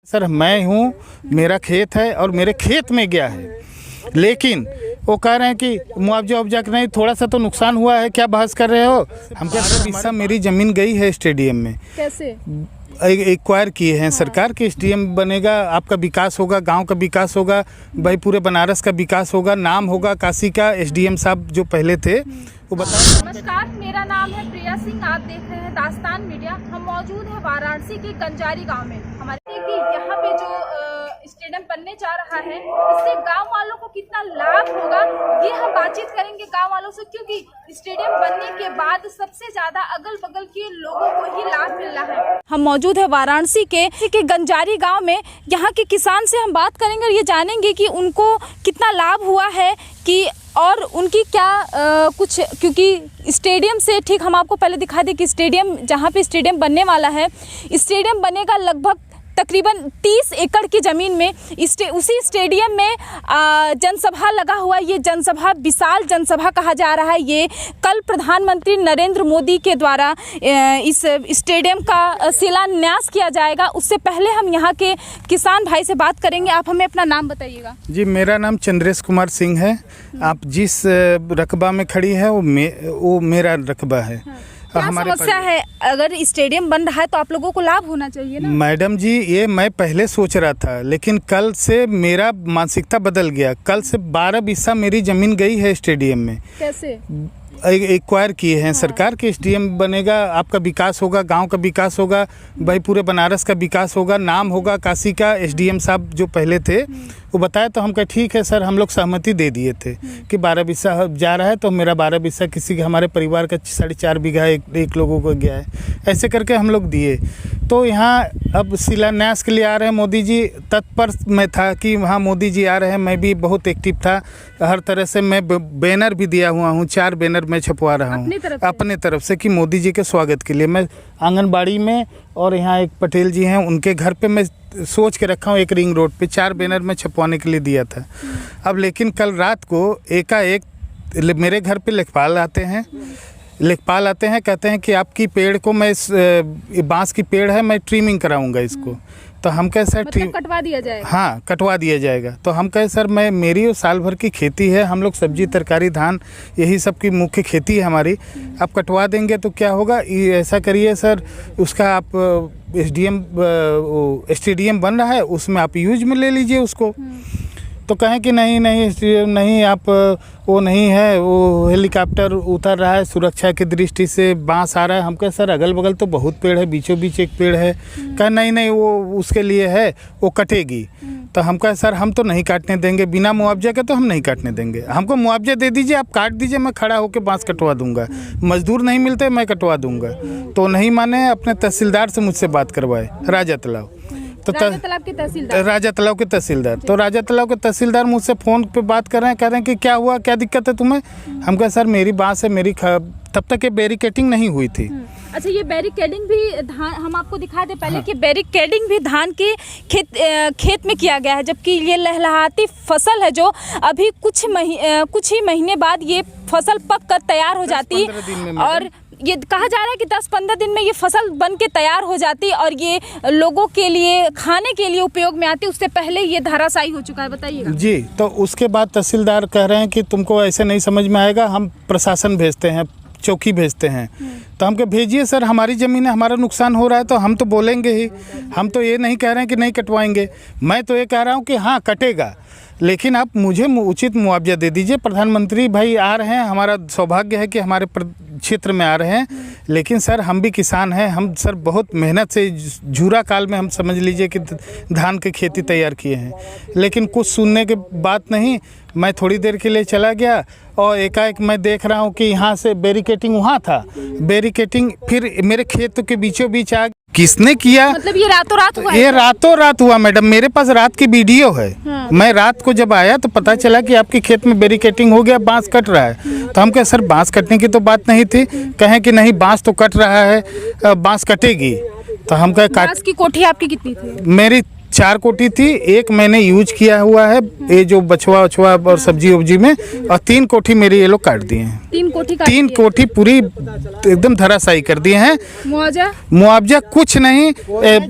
Sir मैं हूँ, मेरा खेत है और मेरे खेत में गया है, लेकिन वो कह रहे हैं कि मुआवजा नहीं, थोड़ा सा तो नुकसान हुआ है, क्या बहस कर रहे हो। हम क्या हिस्सा मेरी ज़मीन गई है स्टेडियम में, कैसे एक्वायर किए हैं सरकार के। स्टेडियम बनेगा, आपका विकास होगा, गांव का विकास होगा, भाई पूरे बनारस का विकास होगा, नाम होगा काशी का। एसडीएम साहब जो पहले थे वो बताएं। नमस्कार, मेरा नाम है प्रिया सिंह, आप देख रहे हैं दास्तान मीडिया। हम मौजूद हैं वाराणसी के गंजारी गांव में। हमारे कि यहाँ पे जो स्टेडियम बनने जा रहा है, इससे गांव वालों को कितना लाभ होगा, ये हम बातचीत करेंगे गांव वालों से, क्योंकि स्टेडियम बनने के बाद सबसे ज्यादा अगल बगल के लोगों को ही लाभ मिल रहा है। हम मौजूद है वाराणसी के गंजारी गांव में। यहाँ के किसान से हम बात करेंगे और ये जानेंगे कि उनको कितना लाभ हुआ है कि और उनकी क्या कुछ, क्योंकि स्टेडियम से ठीक हम आपको पहले दिखा दें कि स्टेडियम जहाँ पे स्टेडियम बनने वाला है, स्टेडियम बनेगा लगभग तकरीबन 30 एकड़ की ज़मीन में। उसी स्टेडियम में जनसभा लगा हुआ है। ये जनसभा विशाल जनसभा कहा जा रहा है। ये कल प्रधानमंत्री नरेंद्र मोदी के द्वारा इस स्टेडियम का शिलान्यास किया जाएगा। उससे पहले हम यहाँ के किसान भाई से बात करेंगे। आप हमें अपना नाम बताइएगा। जी, मेरा नाम चंद्रेश कुमार सिंह है। आप जिस रकबा में खड़ी है वो मेरा रकबा है। क्या समस्या है? अगर स्टेडियम बन रहा है तो आप लोगों को लाभ होना चाहिए ना। मैडम जी, ये मैं पहले सोच रहा था, लेकिन कल से मेरा मानसिकता बदल गया। कल से 12 बिस्सा मेरी ज़मीन गई है स्टेडियम में। कैसे एक्वायर किए हैं सरकार के। स्टेडियम बनेगा, आपका विकास होगा, गांव का विकास होगा, भाई पूरे बनारस का विकास होगा, नाम होगा काशी का। एसडीएम साहब जो पहले थे वो बताया, तो हम कहे ठीक है सर, हम लोग सहमति दे दिए थे कि 12 बिस्सा जा रहा है। तो मेरा 12 बिस्सा किसी के, हमारे परिवार का 4.5 बीघा एक लोगों को गया है। ऐसे करके हम लोग दिए। तो यहाँ अब शिलान्यास के लिए आ रहे हैं मोदी जी। तत्पर मैं था कि वहाँ मोदी जी आ रहे हैं। मैं भी बहुत एक्टिव था, हर तरह से मैं बैनर भी दिया हुआ हूँ। 4 बैनर मैं छपवा रहा हूँ अपने तरफ से कि मोदी जी के स्वागत के लिए। मैं आंगनबाड़ी में और यहाँ एक पटेल जी हैं, उनके घर पे मैं सोच के रखा हूँ, एक रिंग रोड पे 4 बैनर मैं छपवाने के लिए दिया था। अब लेकिन कल रात को एकाएक मेरे घर पे लेखपाल आते हैं। कहते हैं कि आपकी पेड़ को मैं, बांस की पेड़ है, मैं ट्रिमिंग कराऊंगा इसको। तो हम कहे सर मतलब कटवा दिया जाएगा? हाँ, कटवा दिया जाएगा। तो हम कहे सर, मेरी साल भर की खेती है, हम लोग सब्जी तरकारी धान यही सब की मुख्य खेती है हमारी। आप कटवा देंगे तो क्या होगा, ऐसा करिए सर, उसका आप स्टेडियम बन रहा है उसमें आप यूज में ले लीजिए उसको। तो कहें कि नहीं आप, वो नहीं है, वो हेलीकॉप्टर उतर रहा है, सुरक्षा की दृष्टि से बांस आ रहा है। हम कहे सर अगल बगल तो बहुत पेड़ है, बीचों बीच एक पेड़ है। कहे नहीं वो उसके लिए है, वो कटेगी। तो हम कहे सर हम तो नहीं काटने देंगे, बिना मुआवजा के तो हम नहीं काटने देंगे। हमको मुआवजा दे दीजिए, आप काट दीजिए, मैं खड़ा होकर बांस कटवा दूंगा। मजदूर नहीं मिलते, मैं कटवा दूंगा। तो नहीं माने, अपने तहसीलदार से मुझसे बात करवाए, राजा तालाब। तो राजा तालाब के तहसीलदार, राजा तालाब के तहसीलदार। तो राजा तालाब के तहसीलदार मुझसे फ़ोन पे बात कर रहे हैं, कह रहे हैं कि क्या हुआ, क्या दिक्कत है तुम्हें। हम कहे सर मेरी बात से तब तक ये बैरिकेडिंग नहीं हुई थी। अच्छा, ये बैरिकेडिंग भी धान, हम आपको दिखा दें पहले कि बैरिकेडिंग भी धान के खेत में किया गया है, जबकि ये लहलहाती फसल है जो अभी कुछ ही महीने बाद ये फसल पक कर तैयार हो जाती है। और ये कहा जा रहा है कि 10-15 दिन में ये फसल बन के तैयार हो जाती और ये लोगों के लिए खाने के लिए उपयोग में आती। उससे पहले ये धराशायी हो चुका है, बताइएगा जी। तो उसके बाद तहसीलदार कह रहे हैं कि तुमको ऐसे नहीं समझ में आएगा, हम प्रशासन भेजते हैं, चौकी भेजते हैं। तो हम कह भेजिए सर, हमारी ज़मीन है, हमारा नुकसान हो रहा है तो हम तो बोलेंगे ही। हम तो ये नहीं कह रहे हैं कि नहीं कटवाएंगे, मैं तो ये कह रहा हूँ कि हाँ कटेगा, लेकिन आप मुझे उचित मुआवजा दे दीजिए। प्रधानमंत्री भाई आ रहे हैं, हमारा सौभाग्य है कि हमारे क्षेत्र में आ रहे हैं, लेकिन सर हम भी किसान हैं। हम सर बहुत मेहनत से झूरा काल में हम समझ लीजिए कि धान की खेती तैयार किए हैं, लेकिन कुछ सुनने के बात नहीं। मैं थोड़ी देर के लिए चला गया और एकाएक मैं देख रहा हूँ कि यहाँ से बैरिकेडिंग वहाँ था, बैरिकेडिंग फिर मेरे खेत के बीचों बीच आ। किसने किया? मतलब ये रातों रात हुआ? ये रातों रात हुआ मैडम, मेरे पास रात की वीडियो है। मैं रात को जब आया तो पता चला कि आपके खेत में बैरिकेडिंग हो गया, बांस कट रहा है। तो हम कहे सर बांस कटने की तो बात नहीं थी। कहें कि नहीं बांस तो कट रहा है, बांस कटेगी। तो हम कहे बांस की कोठी आपकी कितनी थी? मेरी 4 कोठी थी, एक मैंने यूज किया हुआ है ये जो बछवा वछवा और सब्जी वब्जी में, और 3 कोठी मेरी ये लोग काट दिए हैं। 3 कोठी काट 3 दिए। कोठी पूरी एकदम धराशायी कर दिए हैं। मुआवजा कुछ नहीं।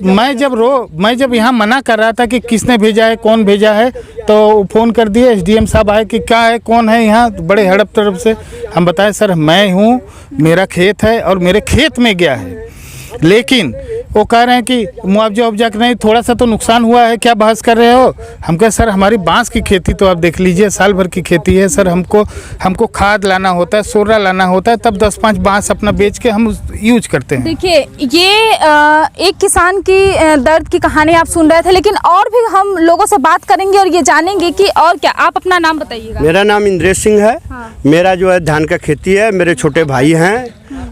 मैं जब यहाँ मना कर रहा था कि किसने भेजा है, कौन भेजा है, तो फ़ोन कर दिए, एसडीएम साहब आए कि क्या है, कौन है यहाँ, बड़े हड़प तरफ से हम बताए सर मैं हूँ, मेरा खेत है और मेरे खेत में गया है, लेकिन वो कह रहे हैं कि मुआवजा नहीं, थोड़ा सा तो नुकसान हुआ है, क्या बहस कर रहे हो। हम कहे सर हमारी बांस की खेती तो आप देख लीजिए, साल भर की खेती है सर, हमको खाद लाना होता है, सोरा लाना होता है, तब 10-5 बांस अपना बेच के हम यूज करते हैं। देखिए ये एक किसान की दर्द की कहानी आप सुन रहे थे, लेकिन और भी हम लोगों से बात करेंगे और ये जानेंगे कि और क्या। आप अपना नाम बताइएगा। मेरा नाम इंद्रेश सिंह है। हाँ। मेरा जो है धान का खेती है, मेरे छोटे भाई हैं।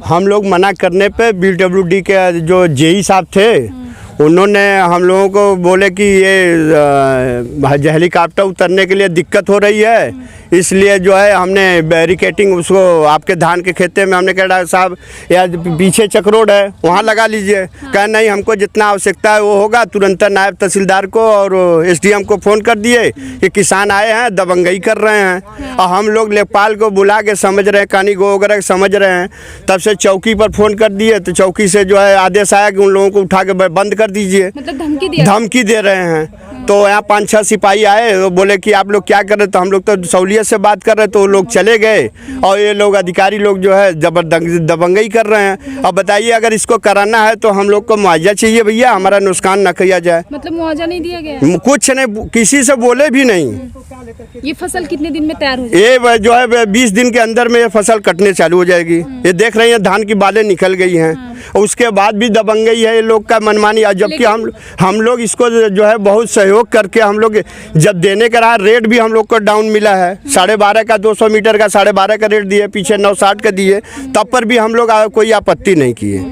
हम लोग मना करने पे BWD के जो जेई साहब थे, उन्होंने हम लोगों को बोले कि ये हेलीकॉप्टर उतरने के लिए दिक्कत हो रही है, इसलिए जो है हमने बैरिकेटिंग उसको आपके धान के खेते में हमने कहा साहब यार पीछे चक रोड है वहाँ लगा लीजिए। कहा नहीं, हमको जितना आवश्यकता है वो होगा। तुरंत नायब तहसीलदार को और SDM को फ़ोन कर दिए कि किसान आए हैं, दबंगई कर रहे हैं, और हम लोग लेखपाल को बुला के समझ रहे हैं, कहानी गो वगैरह समझ रहे हैं। तब से चौकी पर फ़ोन कर दिए, तो चौकी से जो है आदेश आया कि उन लोगों को उठा के बंद कर दीजिए, मतलब धमकी दे रहे हैं। तो यहाँ 5-6 सिपाही आए, वो बोले कि आप लोग क्या कर रहे, तो हम लोग तो सहूलियत से बात कर रहे, तो वो लोग चले गए, और ये लोग अधिकारी लोग जो है जबरदस्ती दबंगई कर रहे हैं। अब बताइए अगर इसको कराना है तो हम लोग को मुआवजा चाहिए भैया, हमारा नुकसान न किया जाए। मतलब मुआवजा नहीं दिया गया? कुछ नहीं, किसी से बोले भी नहीं। ये फसल कितने दिन में तैयार हो जाएगी? ये जो है 20 दिन के अंदर में ये फसल कटने चालू हो जाएगी। ये देख रहे हैं धान की बालें निकल गई हैं, उसके बाद भी दबंगई है ये लोग का मनमानी। जबकि हम लोग इसको जो है बहुत सहयोग करके हम लोग जब देने का रहा, रेट भी हम लोग को डाउन मिला है। 12.5 का 200 मीटर का 12.5 का रेट दिए, पीछे 960 का दिए, तब पर भी हम लोग कोई आपत्ति नहीं किए।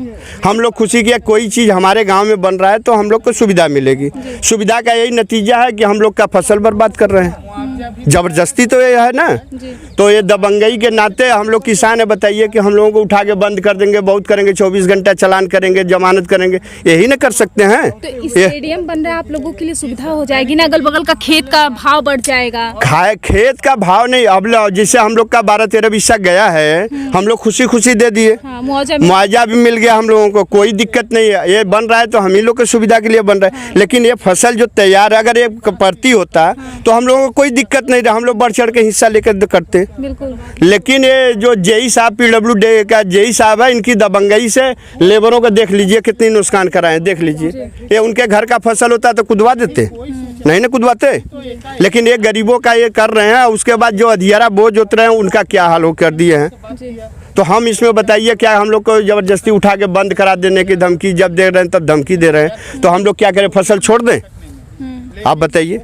हम लोग खुशी किया कोई चीज़ हमारे गांव में बन रहा है तो हम लोग को सुविधा मिलेगी। सुविधा का यही नतीजा है कि हम लोग का फसल बर्बाद कर रहे हैं। जबरदस्ती तो ये है ना, तो ये दबंगई के नाते हम लोग किसान है। बताइए कि हम लोगों को उठा के बंद कर देंगे, बहुत करेंगे, 24 घंटा चालान करेंगे, जमानत करेंगे, यही ना कर सकते हैं। तो स्टेडियम बन रहा है, आप लोगों के लिए सुविधा हो जाएगी ना, अगल बगल का खेत का भाव बढ़ जाएगा। खेत का भाव नहीं, अब जिससे हम लोग का 12-13 बिस्सा गया है, हम लोग खुशी दे दिए। मुआवजा भी मिल गया हम लोगों को, कोई दिक्कत नहीं है। ये बन रहा है तो हम ही लोग की सुविधा के लिए बन रहा है। लेकिन ये फसल जो तैयार है, अगर ये पड़ती होता तो हम लोगों को कोई दिक्कत नहीं रहा, हम लोग बढ़ चढ़ के हिस्सा लेकर करते। बिल्कुल। लेकिन ये जो जेई साहब PWD का जेई साहब है, इनकी दबंगई से लेबरों को देख लीजिए कितनी नुकसान कराए, देख लीजिए। ये उनके घर का फसल होता तो कुदवा देते, नहीं ना कुदवाते। लेकिन ये गरीबों का ये कर रहे हैं, उसके बाद जो अधियारा बोझ उतरे हैं उनका क्या हाल हो कर दिए हैं। तो हम इसमें बताइए क्या हम लोग को जबरदस्ती उठा के बंद करा देने की धमकी जब दे रहे हैं, तब धमकी दे रहे हैं, तो हम लोग क्या करें, फसल छोड़ दें? आप बताइए।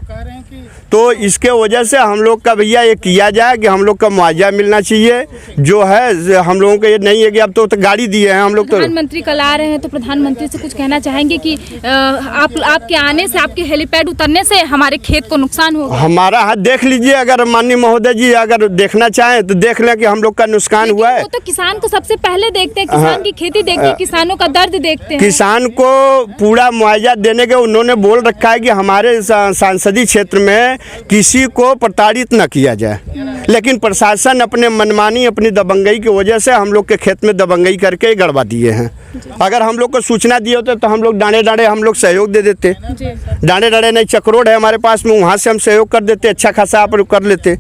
तो इसके वजह से हम लोग का भैया ये किया जाए कि हम लोग का मुआवजा मिलना चाहिए। जो है हम लोगों को ये नहीं है कि अब तो गाड़ी दिए हैं हम लोग। तो प्रधानमंत्री कल आ रहे हैं, तो प्रधानमंत्री से कुछ कहना चाहेंगे कि आपके आने से, आपके हेलीपैड उतरने से हमारे खेत को नुकसान होगा? हमारा हाथ देख लीजिए, अगर माननीय महोदय जी अगर देखना चाहें तो देख लें कि हम लोग का नुकसान हुआ है। वो तो किसान को सबसे पहले देखते हैं, किसान की खेती देखते हैं, किसानों का दर्द देखते हैं। किसान को पूरा मुआवजा देने के उन्होंने बोल रखा है कि हमारे सांसदीय क्षेत्र में किसी को प्रताड़ित न किया जाए। लेकिन प्रशासन अपने मनमानी, अपनी दबंगई की वजह से हम लोग के खेत में दबंगई करके गड़बा दिए हैं। अगर हम लोग को सूचना दिए होते तो हम लोग डांडे हम लोग सहयोग दे देते। डांडे नहीं, चक्रोड है हमारे पास में, वहाँ से हम सहयोग कर देते, अच्छा खासा आप लोग कर लेते।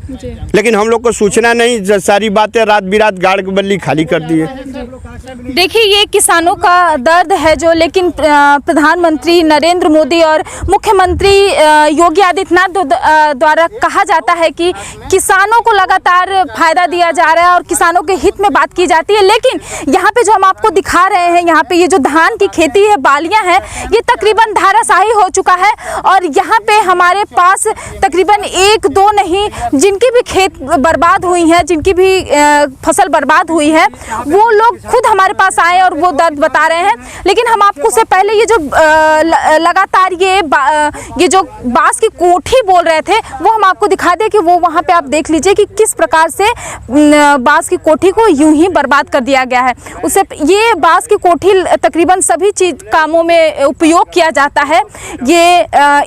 लेकिन हम लोग को सूचना नहीं, सारी बातें रात बिरात गाड़ के बल्ली खाली कर दिए। देखिए ये किसानों का दर्द है जो, लेकिन प्रधानमंत्री नरेंद्र मोदी और मुख्यमंत्री योगी आदित्यनाथ द्वारा कहा जाता है कि किसानों को लगातार फायदा दिया जा रहा है और किसानों के हित में बात की जाती है। लेकिन यहाँ पे जो हम आपको दिखा रहे हैं, यहाँ पे ये जो धान की खेती है, बालियां हैं, ये तकरीबन धाराशाही हो चुका है। और यहाँ पे हमारे पास तकरीबन 1-2 नहीं, जिनकी भी खेत बर्बाद हुई है, जिनकी भी फसल बर्बाद हुई है, वो लोग खुद हमारे पास आए और वो दर्द बता रहे हैं। लेकिन हम आपको से पहले ये जो लगातार ये जो बांस की कोठी बोल रहे थे, वो हम आपको दिखा दें कि वो वहाँ पे आप देख लीजिए कि किस प्रकार से बांस की कोठी को यूं ही बर्बाद कर दिया गया है। उसे ये बांस की कोठी तकरीबन सभी चीज कामों में उपयोग किया जाता है, ये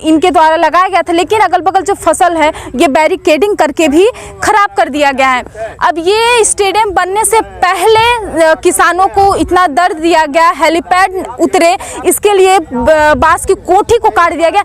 इनके द्वारा लगाया गया था, लेकिन अगल बगल जो फसल है ये बैरिकेडिंग करके भी खराब कर दिया गया है। अब ये स्टेडियम बनने से पहले किसानों को इतना दर्द दिया गया, हेलीपैड उतरे, इसके लिए बांस की कोठी को काट दिया गया।